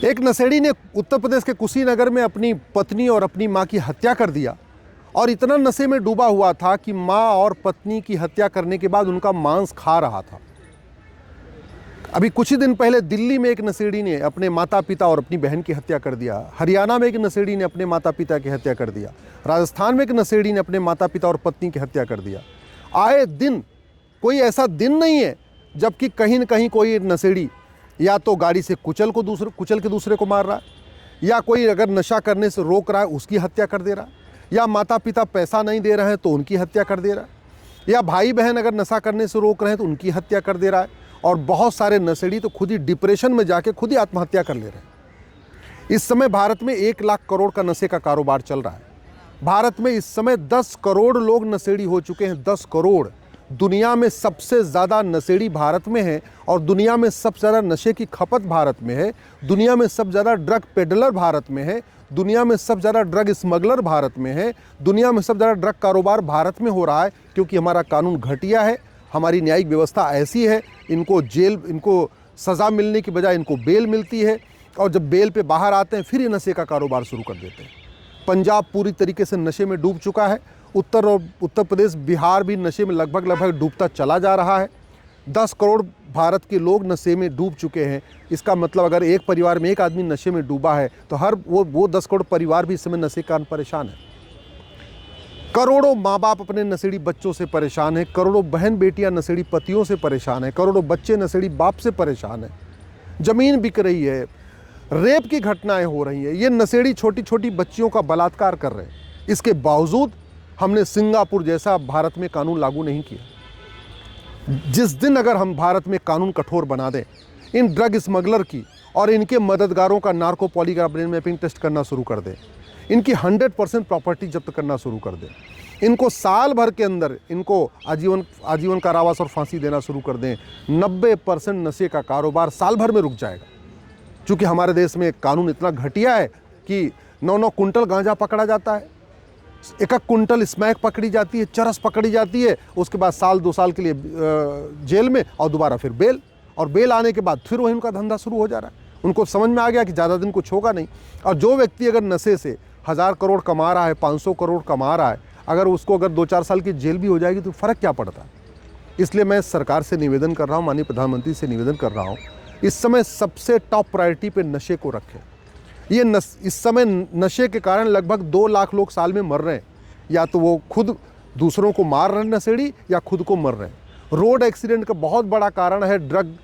एक नशेड़ी ने उत्तर प्रदेश के कुशीनगर में अपनी पत्नी और अपनी मां की हत्या कर दिया और इतना नशे में डूबा हुआ था कि मां और पत्नी की हत्या करने के बाद उनका मांस खा रहा था। अभी कुछ ही दिन पहले दिल्ली में एक नशेड़ी ने अपने माता पिता और अपनी बहन की हत्या कर दिया। हरियाणा में एक नशेड़ी ने अपने माता पिता की हत्या कर दिया। राजस्थान में एक नशेड़ी ने अपने माता पिता और पत्नी की हत्या कर दिया। आए दिन कोई ऐसा दिन नहीं है जबकि कहीं न कहीं कोई नशेड़ी या तो गाड़ी से कुचल के दूसरे को मार रहा है, या कोई अगर नशा करने से रोक रहा है उसकी हत्या कर दे रहा है, या माता पिता पैसा नहीं दे रहे हैं तो उनकी हत्या कर दे रहा है, या भाई बहन अगर नशा करने से रोक रहे हैं तो उनकी हत्या कर दे रहा है। और बहुत सारे नशेड़ी तो खुद ही डिप्रेशन में जाके खुद ही आत्महत्या कर ले रहे हैं। इस समय भारत में 1 लाख करोड़ का नशे का कारोबार चल रहा है। भारत में इस समय 10 करोड़ लोग नशेड़ी हो चुके हैं। 10 करोड़। दुनिया में सबसे ज़्यादा नशेड़ी भारत में है और दुनिया में सबसे ज़्यादा नशे की खपत भारत में है। दुनिया में सबसे ज़्यादा ड्रग पेडलर भारत में है। दुनिया में सबसे ज़्यादा ड्रग स्मगलर भारत में है। दुनिया में सबसे ज़्यादा ड्रग कारोबार भारत में हो रहा है, क्योंकि हमारा कानून घटिया है, हमारी न्यायिक व्यवस्था ऐसी है। इनको सज़ा मिलने की बजाय इनको बेल मिलती है, और जब बेल पे बाहर आते हैं फिर ये नशे का कारोबार शुरू कर देते हैं। पंजाब पूरी तरीके से नशे में डूब चुका है। उत्तर प्रदेश, बिहार भी नशे में लगभग डूबता चला जा रहा है। 10 करोड़ भारत के लोग नशे में डूब चुके हैं। इसका मतलब अगर एक परिवार में एक आदमी नशे में डूबा है तो हर वो 10 करोड़ परिवार भी इस समय नशे के कारण परेशान है। करोड़ों माँ बाप अपने नशेड़ी बच्चों से परेशान हैं। करोड़ों बहन बेटियां नशेड़ी पतियों से परेशान हैं। करोड़ों बच्चे नशेड़ी बाप से परेशान हैं। ज़मीन बिक रही है, रेप की घटनाएं हो रही हैं। ये नशेड़ी छोटी छोटी बच्चियों का बलात्कार कर रहे हैं। इसके बावजूद हमने सिंगापुर जैसा भारत में कानून लागू नहीं किया। जिस दिन अगर हम भारत में कानून कठोर बना दें, इन ड्रग स्मगलर की और इनके मददगारों का narco polygraph brain mapping test करना शुरू कर दें, इनकी 100% प्रॉपर्टी जब्त करना शुरू कर दें, इनको साल भर के अंदर इनको आजीवन कारावास और फांसी देना शुरू कर दें, 90% नशे का कारोबार साल भर में रुक जाएगा। क्योंकि हमारे देश में कानून इतना घटिया है कि 9-9 कुंटल गांजा पकड़ा जाता है, 1 कुंटल स्मैक पकड़ी जाती है, चरस पकड़ी जाती है, उसके बाद साल 2 साल के लिए जेल में और दोबारा फिर बेल, और बेल आने के बाद फिर वही उनका धंधा शुरू हो जा रहा है। उनको समझ में आ गया कि ज़्यादा दिन कुछ होगा नहीं। और जो व्यक्ति अगर नशे से 1000 करोड़ कमा रहा है, 500 करोड़ कमा रहा है, अगर 2-4 साल की जेल भी हो जाएगी तो फ़र्क क्या पड़ता है। इसलिए मैं सरकार से निवेदन कर रहा हूँ, माननीय प्रधानमंत्री से निवेदन कर रहा हूँ, इस समय सबसे टॉप प्रायोरिटी पे नशे को रखें। इस समय नशे के कारण लगभग 2 लाख लोग साल में मर रहे हैं। या तो वो खुद दूसरों को मार रहे हैं नशेड़ी, या खुद को मर रहे हैं। रोड एक्सीडेंट का बहुत बड़ा कारण है ड्रग,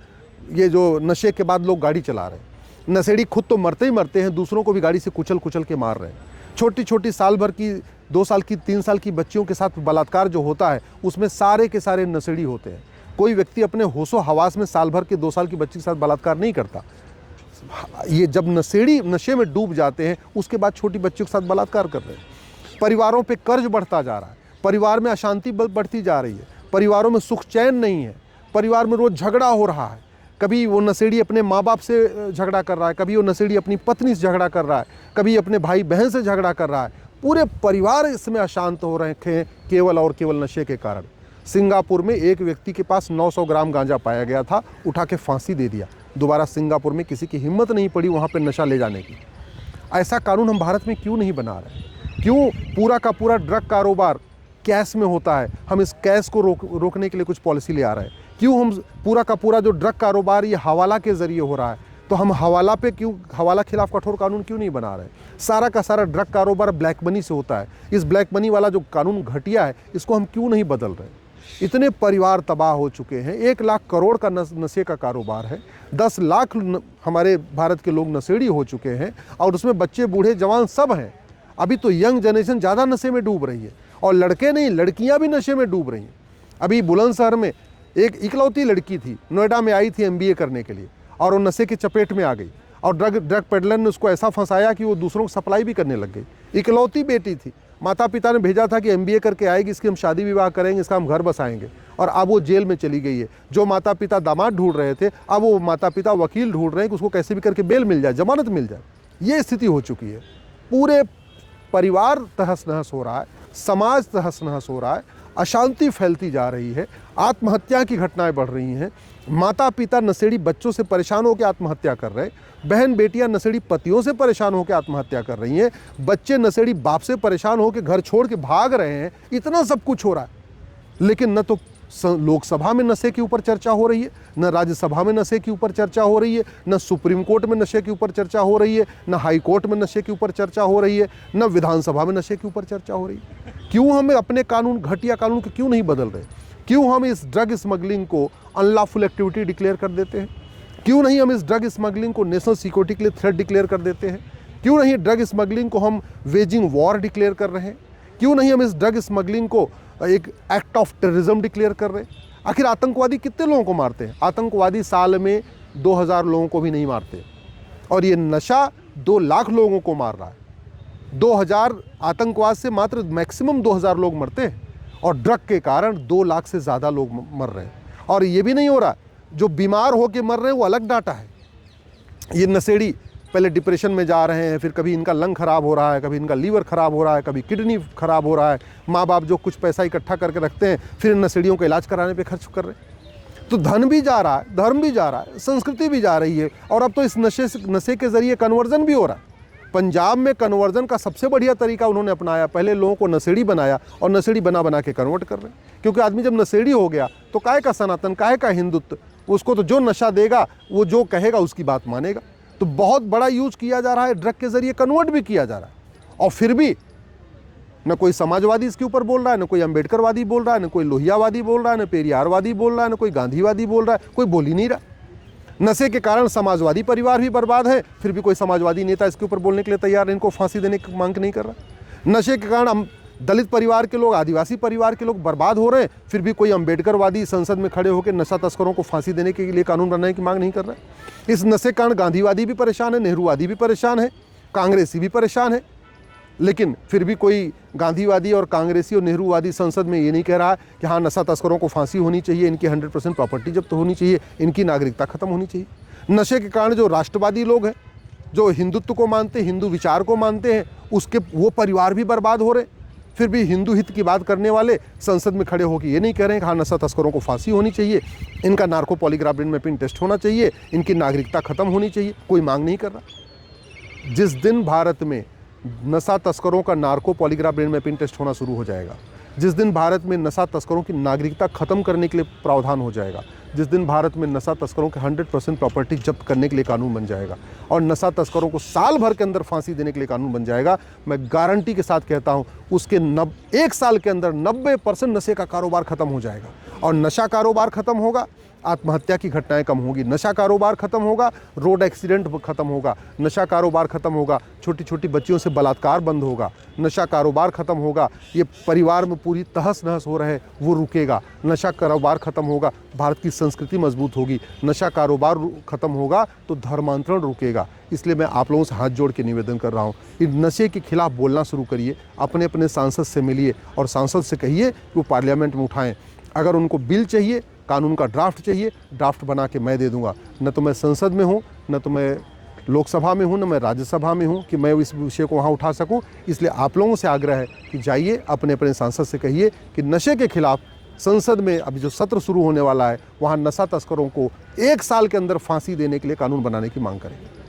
ये जो नशे के बाद लोग गाड़ी चला रहे हैं। नशेड़ी खुद तो मरते ही मरते हैं, दूसरों को भी गाड़ी से कुचल के मार रहे हैं। छोटी छोटी साल भर की 2 साल की 3 साल की बच्चियों के साथ बलात्कार जो होता है, उसमें सारे के सारे नशेड़ी होते हैं। कोई व्यक्ति अपने होशो हवास में साल भर के 2 साल की बच्ची के साथ बलात्कार नहीं करता। ये जब नशेड़ी नशे में डूब जाते हैं, उसके बाद छोटी बच्चियों के साथ बलात्कार कर रहे हैं। परिवारों पे कर्ज बढ़ता जा रहा है, परिवार में अशांति बढ़ती जा रही है, परिवारों में सुख चैन नहीं है, परिवार में रोज़ झगड़ा हो रहा है। कभी वो नशेड़ी अपने माँ बाप से झगड़ा कर रहा है, कभी वो नशेड़ी अपनी पत्नी से झगड़ा कर रहा है, कभी अपने भाई बहन से झगड़ा कर रहा है। पूरे परिवार इसमें अशांत हो रहे हैं केवल और केवल नशे के कारण। सिंगापुर में एक व्यक्ति के पास 900 ग्राम गांजा पाया गया था, उठा के फांसी दे दिया। दोबारा सिंगापुर में किसी की हिम्मत नहीं पड़ी वहाँ पर नशा ले जाने की। ऐसा कानून हम भारत में क्यों नहीं बना रहे? क्यों पूरा का पूरा ड्रग कारोबार कैश में होता है, हम इस कैश को रोकने के लिए कुछ पॉलिसी ले आ रहे हैं? क्यों हम पूरा का पूरा जो ड्रग कारोबार ये हवाला के ज़रिए हो रहा है, तो हम हवाला खिलाफ कठोर कानून क्यों नहीं बना रहे? सारा का सारा ड्रग कारोबार ब्लैक मनी से होता है। इस ब्लैक मनी वाला जो कानून घटिया है, इसको हम क्यों नहीं बदल रहे? इतने परिवार तबाह हो चुके हैं। 1 लाख करोड़ का नशे का कारोबार है। 10 लाख हमारे भारत के लोग नशेड़ी हो चुके हैं, और उसमें बच्चे बूढ़े जवान सब हैं। अभी तो यंग जनरेशन ज़्यादा नशे में डूब रही है, और लड़के नहीं, लड़कियां भी नशे में डूब रही हैं। अभी बुलंदशहर में एक इकलौती लड़की थी, नोएडा में आई थी MBA करने के लिए, और वो नशे की चपेट में आ गई, और ड्रग पेडलर ने उसको ऐसा फंसाया कि वो दूसरों को सप्लाई भी करने लग गई। इकलौती बेटी थी, माता पिता ने भेजा था कि MBA करके आएगी, इसकी हम शादी विवाह करेंगे, इसका हम घर बसाएंगे, और अब वो जेल में चली गई है। जो माता पिता दामाद ढूंढ रहे थे, अब वो माता पिता वकील ढूंढ रहे हैं कि उसको कैसे भी करके बेल मिल जाए, जमानत मिल जाए। ये स्थिति हो चुकी है। पूरे परिवार तहस नहस हो रहा है, समाज तहस नहस हो रहा है, अशांति फैलती जा रही है, आत्महत्या की घटनाएं बढ़ रही हैं, माता पिता नशेड़ी बच्चों से परेशान होकर आत्महत्या कर रहे हैं, बहन बेटियां नशेड़ी पतियों से परेशान होकर आत्महत्या कर रही हैं, बच्चे नशेड़ी बाप से परेशान होकर घर छोड़ के भाग रहे हैं। इतना सब कुछ हो रहा है, लेकिन न तो लोकसभा में नशे के ऊपर चर्चा हो रही है, न राज्यसभा में नशे के ऊपर चर्चा हो रही है, न सुप्रीम कोर्ट में नशे के ऊपर चर्चा हो रही है, न हाई कोर्ट में नशे के ऊपर चर्चा हो रही है, न विधानसभा में नशे के ऊपर चर्चा हो रही है। क्यों हम अपने कानून, घटिया कानून के क्यों नहीं बदल रहे? क्यों हम इस ड्रग स्मगलिंग को अनलॉफुल एक्टिविटी डिक्लेयर कर देते हैं? क्यों नहीं हम इस ड्रग स्मगलिंग को नेशनल सिक्योरिटी के लिए थ्रेट डिक्लेयर कर देते हैं? क्यों नहीं ड्रग स्मगलिंग को हम वेजिंग वॉर डिक्लेयर कर रहे हैं? क्यों नहीं हम इस ड्रग स्मगलिंग को एक एक्ट ऑफ टेररिज्म डिक्लेयर कर रहे हैं? आखिर आतंकवादी कितने लोगों को मारते हैं? आतंकवादी साल में 2000 लोगों को भी नहीं मारते, और ये नशा 2 लाख लोगों को मार रहा है। 2000 आतंकवाद से मात्र मैक्सिमम 2000 लोग मरते हैं, और ड्रग के कारण 2 लाख से ज़्यादा लोग मर रहे हैं। और ये भी नहीं हो रहा, जो बीमार होकर मर रहे हैं वो अलग डाटा है। ये नशेड़ी पहले डिप्रेशन में जा रहे हैं, फिर कभी इनका लंग खराब हो रहा है, कभी इनका लीवर खराब हो रहा है, कभी किडनी खराब हो रहा है। माँ बाप जो कुछ पैसा इकट्ठा करके रखते हैं, फिर इन नशेड़ियों का इलाज कराने पे खर्च कर रहे हैं। तो धन भी जा रहा है, धर्म भी जा रहा है, संस्कृति भी जा रही है, और अब तो इस नशे के ज़रिए कन्वर्जन भी हो रहा है। पंजाब में कन्वर्जन का सबसे बढ़िया तरीका उन्होंने अपनाया। पहले लोगों को नशेड़ी बनाया, और नशेड़ी बना बना के कन्वर्ट कर रहे हैं। क्योंकि आदमी जब नशेड़ी हो गया तो काहे का सनातन, काहे का हिंदुत्व? उसको तो जो नशा देगा, वो जो कहेगा उसकी बात मानेगा। तो बहुत बड़ा यूज किया जा रहा है, ड्रग के ज़रिए कन्वर्ट भी किया जा रहा है। और फिर भी न कोई समाजवादी इसके ऊपर बोल रहा है, न कोई अम्बेडकरवादी बोल रहा है, न कोई लोहियावादी बोल रहा है, न पेरियारवादी बोल रहा है, न कोई गांधीवादी बोल रहा है, कोई बोल ही नहीं रहा। नशे के कारण समाजवादी परिवार भी बर्बाद है, फिर भी कोई समाजवादी नेता इसके ऊपर बोलने के लिए तैयार है, इनको फांसी देने की मांग नहीं कर रहा। नशे के कारण हम दलित परिवार के लोग, आदिवासी परिवार के लोग बर्बाद हो रहे हैं, फिर भी कोई अम्बेडकरवादी संसद में खड़े होकर नशा तस्करों को फांसी देने के लिए कानून बनाने की मांग नहीं कर रहा है। इस नशे के कारण गांधीवादी भी परेशान है, नेहरूवादी भी परेशान है, कांग्रेसी भी परेशान है, लेकिन फिर भी कोई गांधीवादी और कांग्रेसी और नेहरूवादी संसद में ये नहीं कह रहा है कि हाँ, नशा तस्करों को फांसी होनी चाहिए, इनकी 100% प्रॉपर्टी जब्त होनी चाहिए, इनकी नागरिकता खत्म होनी चाहिए। नशे के कारण जो राष्ट्रवादी लोग हैं, जो हिंदुत्व को मानते हैं, हिंदू विचार को मानते हैं, उसके वो परिवार भी बर्बाद हो रहे हैं। फिर भी हिंदू हित की बात करने वाले संसद में खड़े होकर ये नहीं कह रहे हैं कि हाँ, नशा तस्करों को फांसी होनी चाहिए, इनका narco polygraph brain mapping test होना चाहिए, इनकी नागरिकता खत्म होनी चाहिए। कोई मांग नहीं कर रहा। जिस दिन भारत में नशा तस्करों का narco polygraph brain mapping test होना शुरू हो जाएगा, जिस दिन भारत में नशा तस्करों की नागरिकता खत्म करने के लिए प्रावधान हो जाएगा, जिस दिन भारत में नशा तस्करों के 100% प्रॉपर्टी जब्त करने के लिए कानून बन जाएगा, और नशा तस्करों को साल भर के अंदर फांसी देने के लिए कानून बन जाएगा, मैं गारंटी के साथ कहता हूं, उसके 1 साल के अंदर 90% नशे का कारोबार खत्म हो जाएगा। और नशा कारोबार खत्म होगा, आत्महत्या की घटनाएं कम होगी। नशा कारोबार खत्म होगा, रोड एक्सीडेंट खत्म होगा। नशा कारोबार खत्म होगा, छोटी छोटी बच्चियों से बलात्कार बंद होगा। नशा कारोबार खत्म होगा, ये परिवार में पूरी तहस नहस हो रहे वो रुकेगा। नशा कारोबार खत्म होगा, भारत की संस्कृति मजबूत होगी। नशा कारोबार खत्म होगा तो धर्मांतरण रुकेगा। इसलिए मैं आप लोगों से हाथ जोड़ के निवेदन कर रहा हूँ, इस नशे के खिलाफ बोलना शुरू करिए, अपने अपने सांसद से मिलिए और सांसद से कहिए कि वो पार्लियामेंट में उठाएं। अगर उनको बिल चाहिए, कानून का ड्राफ्ट चाहिए, ड्राफ्ट बना के मैं दे दूंगा। न तो मैं संसद में हूँ, न तो मैं लोकसभा में हूँ, न मैं राज्यसभा में हूँ कि मैं इस विषय को वहाँ उठा सकूँ। इसलिए आप लोगों से आग्रह है कि जाइए, अपने अपने सांसद से कहिए कि नशे के खिलाफ संसद में अभी जो सत्र शुरू होने वाला है, वहाँ नशा तस्करों को 1 साल के अंदर फांसी देने के लिए कानून बनाने की मांग करेंगे।